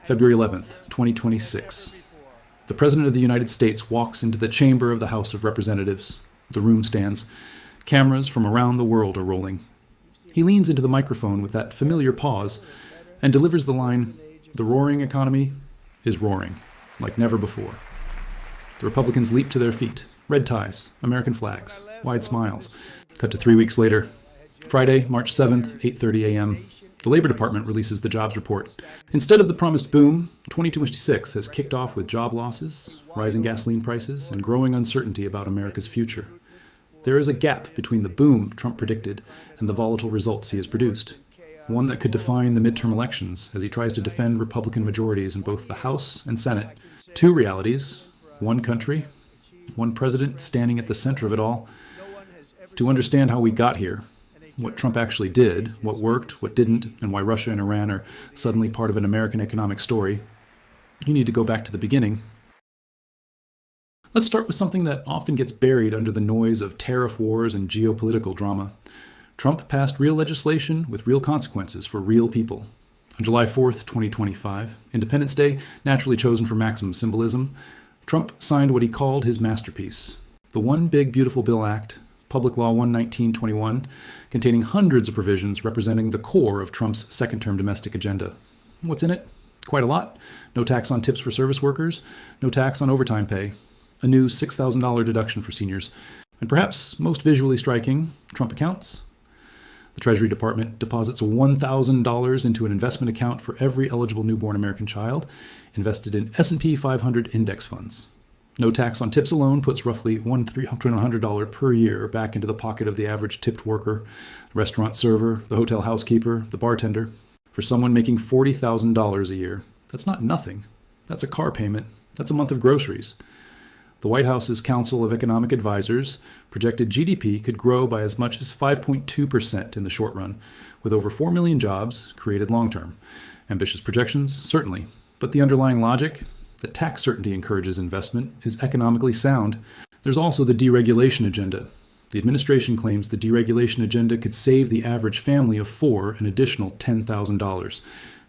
February 11th, 2026. The President of the United States walks into the chamber of the House of Representatives. The room stands. Cameras from around the world are rolling. He leans into the microphone with that familiar pause and delivers the line, "The roaring economy is roaring, like never before." The Republicans leap to their feet. Red ties, American flags, wide smiles. Cut to 3 weeks later. Friday, March 7th, 8:30 a.m. The Labor Department releases the jobs report. Instead of the promised boom, 2026 has kicked off with job losses, rising gasoline prices, and growing uncertainty about America's future. There is a gap between the boom Trump predicted and the volatile results he has produced, one that could define the midterm elections as he tries to defend Republican majorities in both the House and Senate. Two realities, one country, one president standing at the center of it all. To understand how we got here, what Trump actually did, what worked, what didn't, and why Russia and Iran are suddenly part of an American economic story, you need to go back to the beginning. Let's start with something that often gets buried under the noise of tariff wars and geopolitical drama. Trump passed real legislation with real consequences for real people. On July 4th, 2025, Independence Day, naturally chosen for maximum symbolism, Trump signed what he called his masterpiece, the One Big Beautiful Bill Act, Public Law 119/21, containing hundreds of provisions representing the core of Trump's second-term domestic agenda. What's in it? Quite a lot. No tax on tips for service workers, no tax on overtime pay, a new $6,000 deduction for seniors, and perhaps most visually striking, Trump accounts. The Treasury Department deposits $1,000 into an investment account for every eligible newborn American child, invested in S&P 500 index funds. No tax on tips alone puts roughly $100 per year back into the pocket of the average tipped worker, the restaurant server, the hotel housekeeper, the bartender. For someone making $40,000 a year, that's not nothing. That's a car payment. That's a month of groceries. The White House's Council of Economic Advisors projected GDP could grow by as much as 5.2% in the short run, with over 4 million jobs created long term. Ambitious projections, certainly, but the underlying logic, that tax certainty encourages investment, is economically sound. There's also the deregulation agenda. The administration claims the deregulation agenda could save the average family of four an additional $10,000.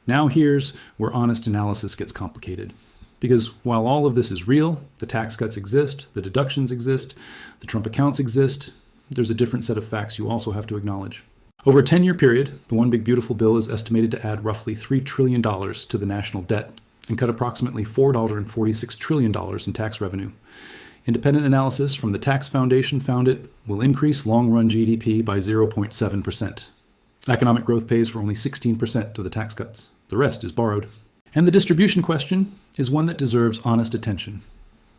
Now here's where honest analysis gets complicated. Because while all of this is real, the tax cuts exist, the deductions exist, the Trump accounts exist, there's a different set of facts you also have to acknowledge. Over a 10-year period, the One Big Beautiful Bill is estimated to add roughly $3 trillion to the national debt and cut approximately $4.46 trillion in tax revenue. Independent analysis from the Tax Foundation found it will increase long-run GDP by 0.7%. Economic growth pays for only 16% of the tax cuts. The rest is borrowed. And the distribution question is one that deserves honest attention.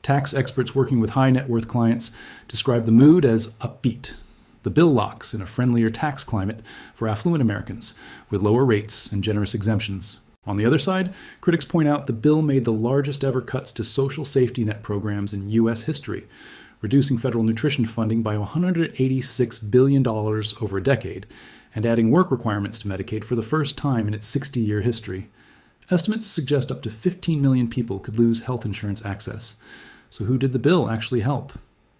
Tax experts working with high net worth clients describe the mood as upbeat. The bill locks in a friendlier tax climate for affluent Americans, with lower rates and generous exemptions. On the other side, critics point out the bill made the largest ever cuts to social safety net programs in U.S. history, reducing federal nutrition funding by $186 billion over a decade, and adding work requirements to Medicaid for the first time in its 60-year history. Estimates suggest up to 15 million people could lose health insurance access. So who did the bill actually help?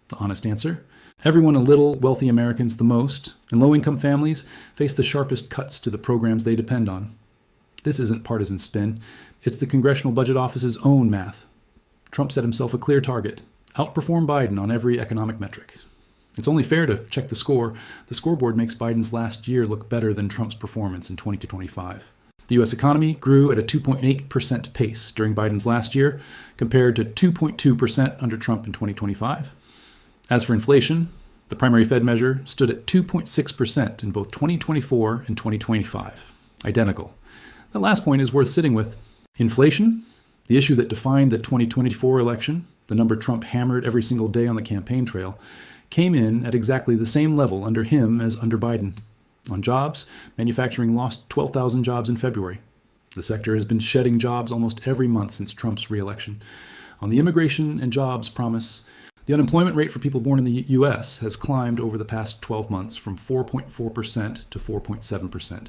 The honest answer? Everyone a little, wealthy Americans the most, and low-income families face the sharpest cuts to the programs they depend on. This isn't partisan spin. It's the Congressional Budget Office's own math. Trump set himself a clear target: outperform Biden on every economic metric. It's only fair to check the score. The scoreboard makes Biden's last year look better than Trump's performance in 2025. The U.S. economy grew at a 2.8% pace during Biden's last year, compared to 2.2% under Trump in 2025. As for inflation, the primary Fed measure stood at 2.6% in both 2024 and 2025. Identical. That last point is worth sitting with. Inflation, the issue that defined the 2024 election, the number Trump hammered every single day on the campaign trail, came in at exactly the same level under him as under Biden. On jobs, manufacturing lost 12,000 jobs in February. The sector has been shedding jobs almost every month since Trump's re-election. On the immigration and jobs promise, the unemployment rate for people born in the U.S. has climbed over the past 12 months from 4.4% to 4.7%.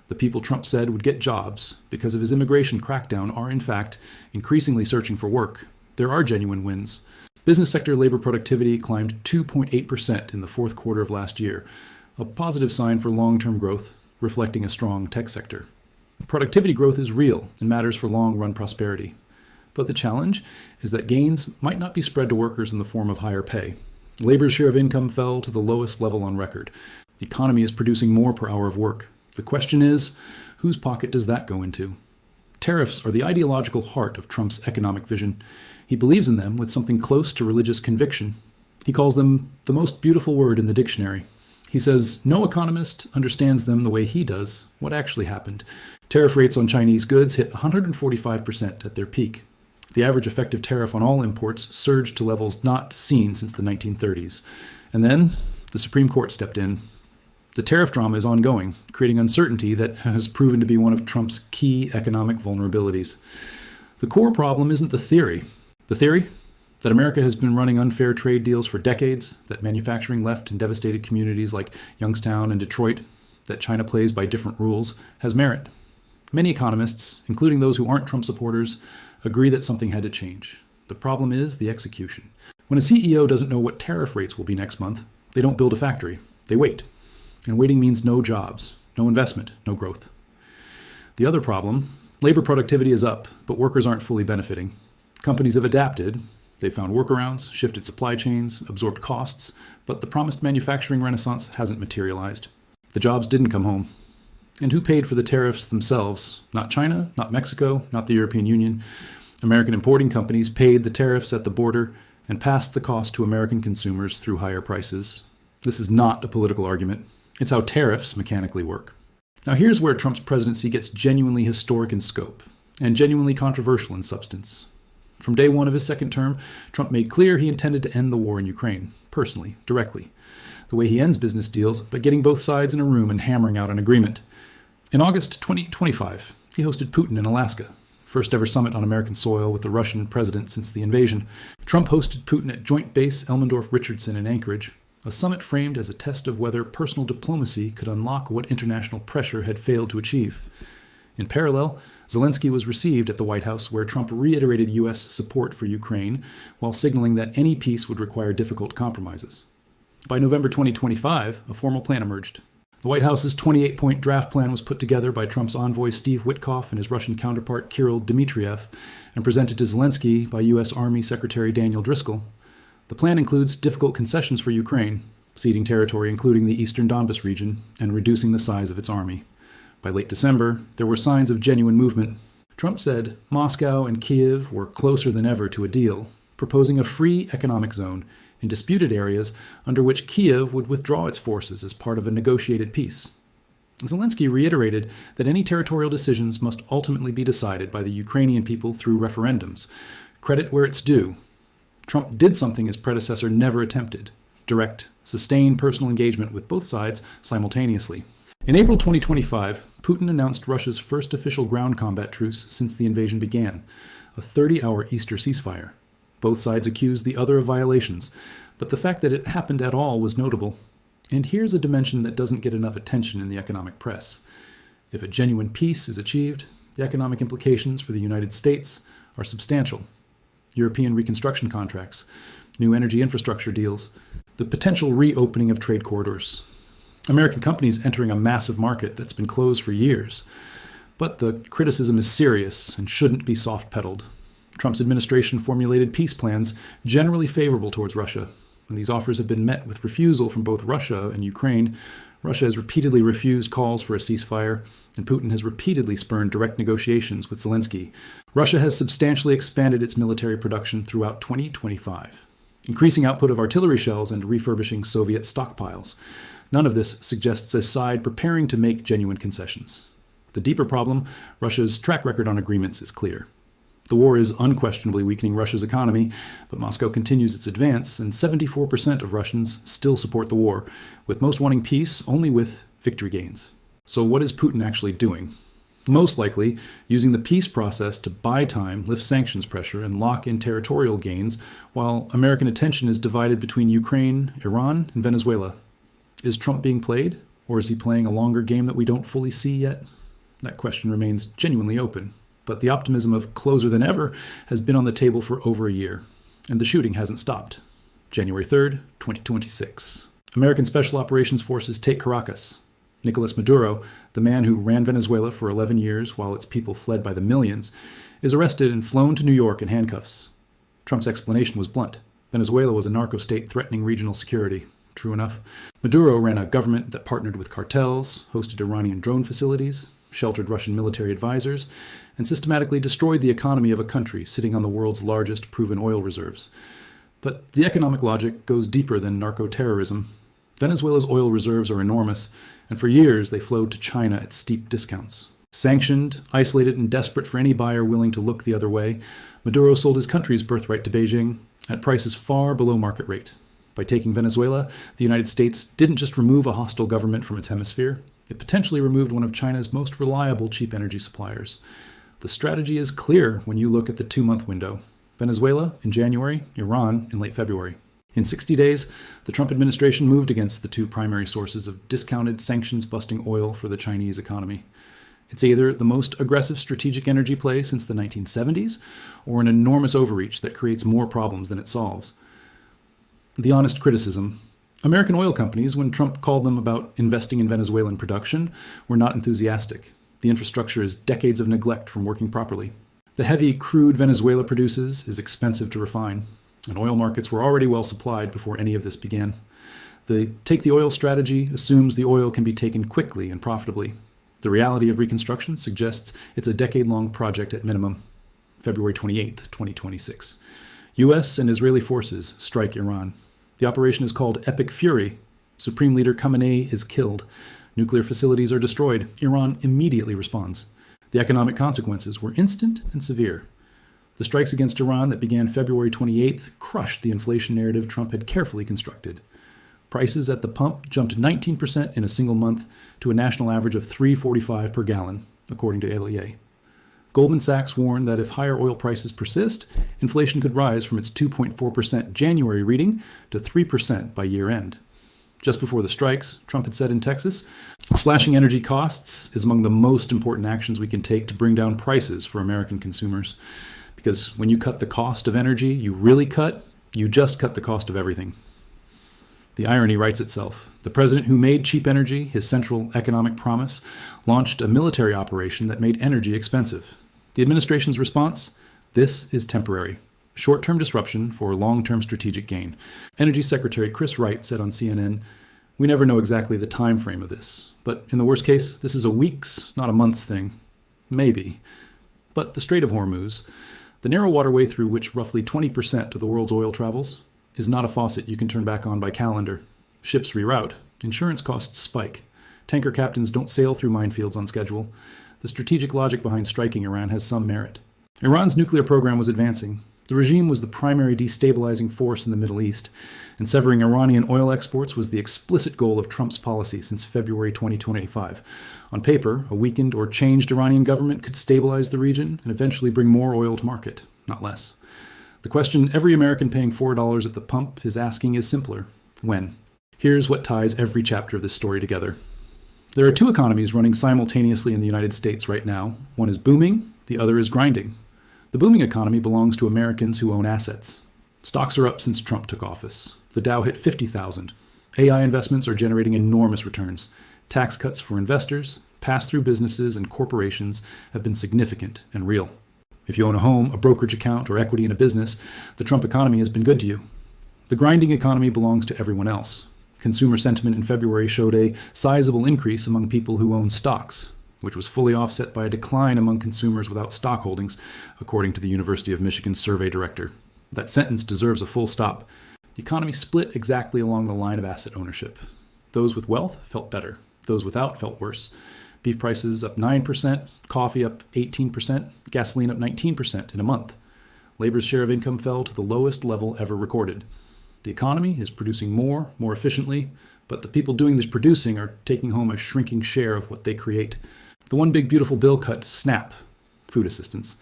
The people Trump said would get jobs because of his immigration crackdown are, in fact, increasingly searching for work. There are genuine wins. Business sector labor productivity climbed 2.8% in the fourth quarter of last year, a positive sign for long-term growth, reflecting a strong tech sector. Productivity growth is real and matters for long-run prosperity. But the challenge is that gains might not be spread to workers in the form of higher pay. Labor's share of income fell to the lowest level on record. The economy is producing more per hour of work. The question is, whose pocket does that go into? Tariffs are the ideological heart of Trump's economic vision. He believes in them with something close to religious conviction. He calls them the most beautiful word in the dictionary. He says no economist understands them the way he does. What actually happened? Tariff rates on Chinese goods hit 145% at their peak. The average effective tariff on all imports surged to levels not seen since the 1930s. And then the Supreme Court stepped in. The tariff drama is ongoing, creating uncertainty that has proven to be one of Trump's key economic vulnerabilities. The core problem isn't the theory. The theory? That America has been running unfair trade deals for decades, that manufacturing left in devastated communities like Youngstown and Detroit, that China plays by different rules, has merit. Many economists, including those who aren't Trump supporters, agree that something had to change. The problem is the execution. When a CEO doesn't know what tariff rates will be next month, they don't build a factory. They wait. And waiting means no jobs, no investment, no growth. The other problem, labor productivity is up, but workers aren't fully benefiting. Companies have adapted. They've found workarounds, shifted supply chains, absorbed costs, but the promised manufacturing renaissance hasn't materialized. The jobs didn't come home. And who paid for the tariffs themselves? Not China, not Mexico, not the European Union. American importing companies paid the tariffs at the border and passed the cost to American consumers through higher prices. This is not a political argument. It's how tariffs mechanically work. Now here's where Trump's presidency gets genuinely historic in scope and genuinely controversial in substance. From day one of his second term, Trump made clear he intended to end the war in Ukraine, personally, directly. The way he ends business deals, by getting both sides in a room and hammering out an agreement. In August 2025, he hosted Putin in Alaska, first ever summit on American soil with the Russian president since the invasion. Trump hosted Putin at Joint Base Elmendorf-Richardson in Anchorage, a summit framed as a test of whether personal diplomacy could unlock what international pressure had failed to achieve. In parallel, Zelensky was received at the White House, where Trump reiterated U.S. support for Ukraine while signaling that any peace would require difficult compromises. By November 2025, a formal plan emerged. The White House's 28-point draft plan was put together by Trump's envoy Steve Witkoff and his Russian counterpart Kirill Dmitriev and presented to Zelensky by U.S. Army Secretary Daniel Driscoll. The plan includes difficult concessions for Ukraine, ceding territory including the eastern Donbas region and reducing the size of its army. By late December, there were signs of genuine movement. Trump said Moscow and Kyiv were closer than ever to a deal, proposing a free economic zone in disputed areas under which Kyiv would withdraw its forces as part of a negotiated peace. Zelensky reiterated that any territorial decisions must ultimately be decided by the Ukrainian people through referendums. Credit where it's due. Trump did something his predecessor never attempted: direct, sustained personal engagement with both sides simultaneously. In April 2025, Putin announced Russia's first official ground combat truce since the invasion began, a 30-hour Easter ceasefire. Both sides accused the other of violations, but the fact that it happened at all was notable. And here's a dimension that doesn't get enough attention in the economic press. If a genuine peace is achieved, the economic implications for the United States are substantial. European reconstruction contracts, new energy infrastructure deals, the potential reopening of trade corridors. American companies entering a massive market that's been closed for years. But the criticism is serious and shouldn't be soft-pedaled. Trump's administration formulated peace plans generally favorable towards Russia, and these offers have been met with refusal from both Russia and Ukraine. Russia has repeatedly refused calls for a ceasefire, and Putin has repeatedly spurned direct negotiations with Zelensky. Russia has substantially expanded its military production throughout 2025, increasing output of artillery shells and refurbishing Soviet stockpiles. None of this suggests a side preparing to make genuine concessions. The deeper problem, Russia's track record on agreements, is clear. The war is unquestionably weakening Russia's economy, but Moscow continues its advance, and 74% of Russians still support the war, with most wanting peace only with victory gains. So what is Putin actually doing? Most likely, using the peace process to buy time, lift sanctions pressure, and lock in territorial gains, while American attention is divided between Ukraine, Iran, and Venezuela. Is Trump being played, or is he playing a longer game that we don't fully see yet? That question remains genuinely open. But the optimism of closer than ever has been on the table for over a year, and the shooting hasn't stopped. January 3rd, 2026. American Special Operations Forces take Caracas. Nicolas Maduro, the man who ran Venezuela for 11 years while its people fled by the millions, is arrested and flown to New York in handcuffs. Trump's explanation was blunt. Venezuela was a narco-state threatening regional security. True enough. Maduro ran a government that partnered with cartels, hosted Iranian drone facilities, sheltered Russian military advisors, and systematically destroyed the economy of a country sitting on the world's largest proven oil reserves. But the economic logic goes deeper than narco-terrorism. Venezuela's oil reserves are enormous, and for years they flowed to China at steep discounts. Sanctioned, isolated, and desperate for any buyer willing to look the other way, Maduro sold his country's birthright to Beijing at prices far below market rate. By taking Venezuela, the United States didn't just remove a hostile government from its hemisphere, it potentially removed one of China's most reliable cheap energy suppliers. The strategy is clear when you look at the 2-month window. Venezuela in January, Iran in late February. In 60 days, the Trump administration moved against the two primary sources of discounted, sanctions-busting oil for the Chinese economy. It's either the most aggressive strategic energy play since the 1970s, or an enormous overreach that creates more problems than it solves. The honest criticism: American oil companies, when Trump called them about investing in Venezuelan production, were not enthusiastic. The infrastructure is decades of neglect from working properly. The heavy crude Venezuela produces is expensive to refine, and oil markets were already well supplied before any of this began. The take the oil strategy assumes the oil can be taken quickly and profitably. The reality of reconstruction suggests it's a decade-long project at minimum. February 28, 2026. U.S. and Israeli forces strike Iran. The operation is called Epic Fury. Supreme Leader Khamenei is killed. Nuclear facilities are destroyed. Iran immediately responds. The economic consequences were instant and severe. The strikes against Iran that began February 28th crushed the inflation narrative Trump had carefully constructed. Prices at the pump jumped 19% in a single month to a national average of $3.45 per gallon, according to LEA. Goldman Sachs warned that if higher oil prices persist, inflation could rise from its 2.4% January reading to 3% by year end. Just before the strikes, Trump had said in Texas, slashing energy costs is among the most important actions we can take to bring down prices for American consumers. Because when you cut the cost of energy, you just cut the cost of everything. The irony writes itself. The president who made cheap energy his central economic promise launched a military operation that made energy expensive. The administration's response? This is temporary. Short-term disruption for long-term strategic gain. Energy Secretary Chris Wright said on CNN, "We never know exactly the time frame of this, but in the worst case, this is a weeks, not a months thing. Maybe." But the Strait of Hormuz, the narrow waterway through which roughly 20% of the world's oil travels, is not a faucet you can turn back on by calendar. Ships reroute. Insurance costs spike. Tanker captains don't sail through minefields on schedule. The strategic logic behind striking Iran has some merit. Iran's nuclear program was advancing. The regime was the primary destabilizing force in the Middle East, and severing Iranian oil exports was the explicit goal of Trump's policy since February 2025. On paper, a weakened or changed Iranian government could stabilize the region and eventually bring more oil to market, not less. The question every American paying $4 at the pump is asking is simpler: when? Here's what ties every chapter of this story together. There are two economies running simultaneously in the United States right now. One is booming, the other is grinding. The booming economy belongs to Americans who own assets. Stocks are up since Trump took office. The Dow hit 50,000. AI investments are generating enormous returns. Tax cuts for investors, pass-through businesses, and corporations have been significant and real. If you own a home, a brokerage account, or equity in a business, the Trump economy has been good to you. The grinding economy belongs to everyone else. Consumer sentiment in February showed a sizable increase among people who own stocks, which was fully offset by a decline among consumers without stock holdings, according to the University of Michigan survey director. That sentence deserves a full stop. The economy split exactly along the line of asset ownership. Those with wealth felt better. Those without felt worse. Beef prices up 9%, coffee up 18%, gasoline up 19% in a month. Labor's share of income fell to the lowest level ever recorded. The economy is producing more efficiently, but the people doing this producing are taking home a shrinking share of what they create. The one big beautiful bill cut SNAP, food assistance,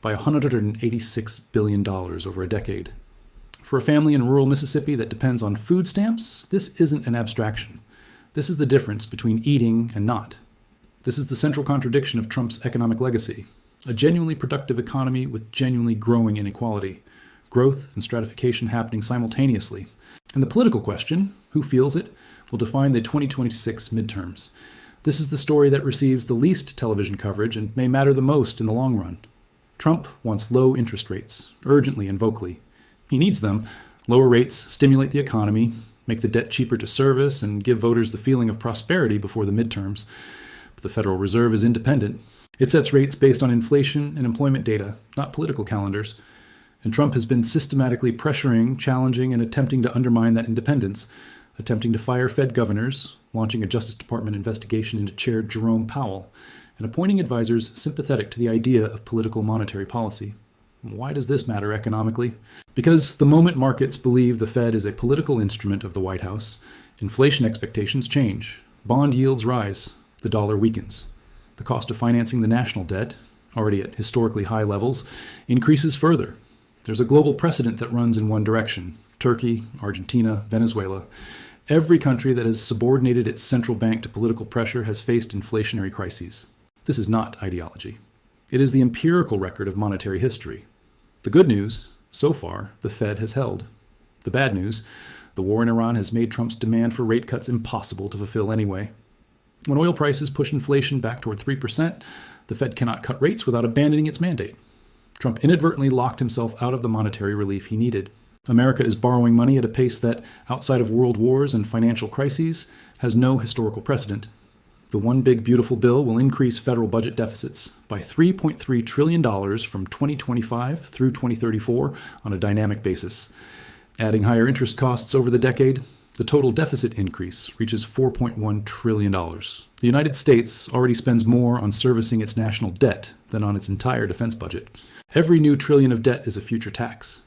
by $186 billion over a decade. For a family in rural Mississippi that depends on food stamps, this isn't an abstraction. This is the difference between eating and not. This is the central contradiction of Trump's economic legacy. A genuinely productive economy with genuinely growing inequality. Growth and stratification happening simultaneously. And the political question, who feels it, will define the 2026 midterms. This is the story that receives the least television coverage and may matter the most in the long run. Trump wants low interest rates, urgently and vocally. He needs them. Lower rates stimulate the economy, make the debt cheaper to service, and give voters the feeling of prosperity before the midterms. But the Federal Reserve is independent. It sets rates based on inflation and employment data, not political calendars. And Trump has been systematically pressuring, challenging, and attempting to undermine that independence, attempting to fire Fed governors, launching a Justice Department investigation into Chair Jerome Powell, and appointing advisors sympathetic to the idea of political monetary policy. Why does this matter economically? Because the moment markets believe the Fed is a political instrument of the White House, inflation expectations change, bond yields rise, the dollar weakens. The cost of financing the national debt, already at historically high levels, increases further. There's a global precedent that runs in one direction: Turkey, Argentina, Venezuela. Every country that has subordinated its central bank to political pressure has faced inflationary crises. This is not ideology. It is the empirical record of monetary history. The good news, so far, the Fed has held. The bad news, the war in Iran has made Trump's demand for rate cuts impossible to fulfill anyway. When oil prices push inflation back toward 3%, the Fed cannot cut rates without abandoning its mandate. Trump inadvertently locked himself out of the monetary relief he needed. America is borrowing money at a pace that, outside of world wars and financial crises, has no historical precedent. The One Big Beautiful Bill will increase federal budget deficits by $3.3 trillion from 2025 through 2034 on a dynamic basis. Adding higher interest costs over the decade, the total deficit increase reaches $4.1 trillion. The United States already spends more on servicing its national debt than on its entire defense budget. Every new trillion of debt is a future tax,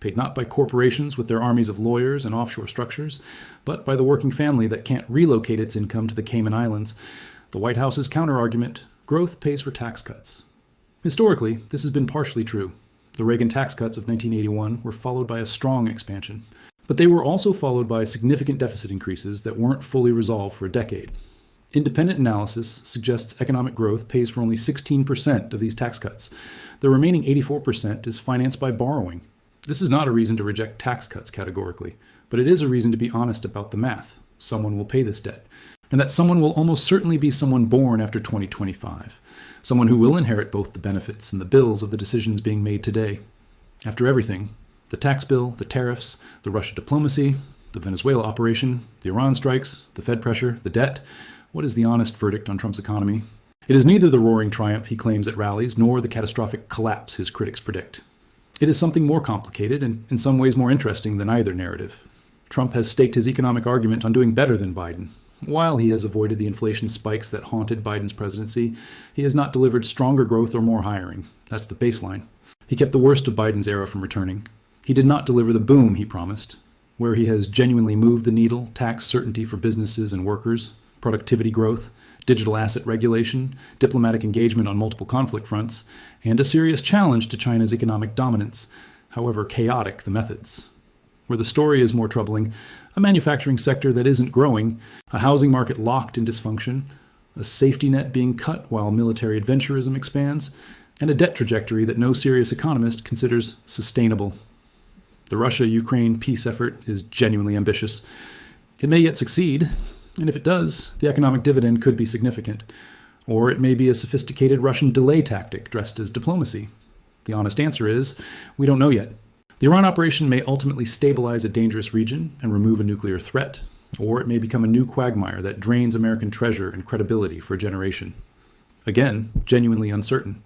paid not by corporations with their armies of lawyers and offshore structures, but by the working family that can't relocate its income to the Cayman Islands. The White House's counterargument: growth pays for tax cuts. Historically, this has been partially true. The Reagan tax cuts of 1981 were followed by a strong expansion, but they were also followed by significant deficit increases that weren't fully resolved for a decade. Independent analysis suggests economic growth pays for only 16% of these tax cuts. The remaining 84% is financed by borrowing. This is not a reason to reject tax cuts categorically, but it is a reason to be honest about the math. Someone will pay this debt. And that someone will almost certainly be someone born after 2025. Someone who will inherit both the benefits and the bills of the decisions being made today. After everything, the tax bill, the tariffs, the Russia diplomacy, the Venezuela operation, the Iran strikes, the Fed pressure, the debt, what is the honest verdict on Trump's economy? It is neither the roaring triumph he claims at rallies nor the catastrophic collapse his critics predict. It is something more complicated and in some ways more interesting than either narrative. Trump has staked his economic argument on doing better than Biden. While he has avoided the inflation spikes that haunted Biden's presidency, he has not delivered stronger growth or more hiring. That's the baseline. He kept the worst of Biden's era from returning. He did not deliver the boom he promised, where he has genuinely moved the needle: tax certainty for businesses and workers, productivity growth, digital asset regulation, diplomatic engagement on multiple conflict fronts, and a serious challenge to China's economic dominance, however chaotic the methods. Where the story is more troubling, a manufacturing sector that isn't growing, a housing market locked in dysfunction, a safety net being cut while military adventurism expands, and a debt trajectory that no serious economist considers sustainable. The Russia-Ukraine peace effort is genuinely ambitious. It may yet succeed, and if it does, the economic dividend could be significant. Or it may be a sophisticated Russian delay tactic dressed as diplomacy. The honest answer is, we don't know yet. The Iran operation may ultimately stabilize a dangerous region and remove a nuclear threat, or it may become a new quagmire that drains American treasure and credibility for a generation. Again, genuinely uncertain.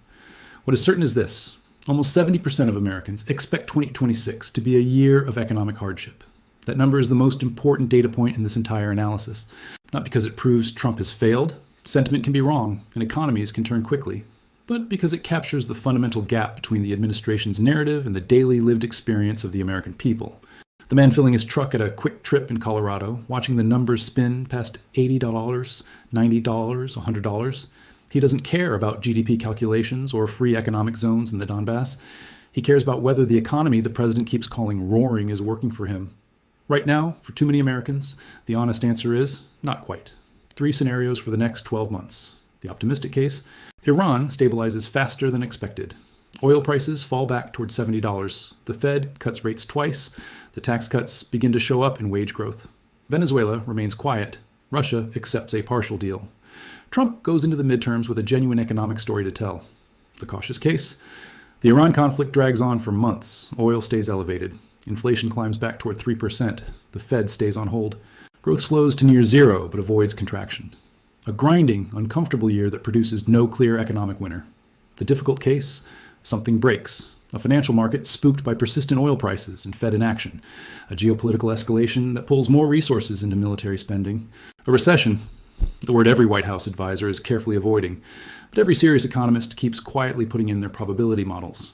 What is certain is this: almost 70% of Americans expect 2026 to be a year of economic hardship. That number is the most important data point in this entire analysis, not because it proves Trump has failed. Sentiment can be wrong, and economies can turn quickly, but because it captures the fundamental gap between the administration's narrative and the daily lived experience of the American people. The man filling his truck at a quick trip in Colorado, watching the numbers spin past $80, $90, $100. He doesn't care about GDP calculations or free economic zones in the Donbass. He cares about whether the economy the president keeps calling roaring is working for him. Right now, for too many Americans, the honest answer is not quite. 3 scenarios for the next 12 months. The optimistic case: Iran stabilizes faster than expected. Oil prices fall back toward $70. The Fed cuts rates twice. The tax cuts begin to show up in wage growth. Venezuela remains quiet. Russia accepts a partial deal. Trump goes into the midterms with a genuine economic story to tell. The cautious case? The Iran conflict drags on for months. Oil stays elevated. Inflation climbs back toward 3%. The Fed stays on hold. Growth slows to near zero, but avoids contraction. A grinding, uncomfortable year that produces no clear economic winner. The difficult case? Something breaks. A financial market spooked by persistent oil prices and Fed inaction. A geopolitical escalation that pulls more resources into military spending. A recession, the word every White House advisor is carefully avoiding, but every serious economist keeps quietly putting in their probability models.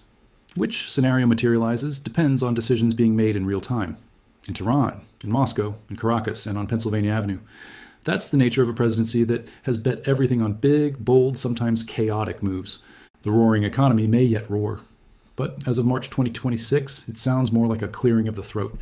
Which scenario materializes depends on decisions being made in real time. In Tehran, in Moscow, in Caracas, and on Pennsylvania Avenue. That's the nature of a presidency that has bet everything on big, bold, sometimes chaotic moves. The roaring economy may yet roar. But as of March 2026, it sounds more like a clearing of the throat.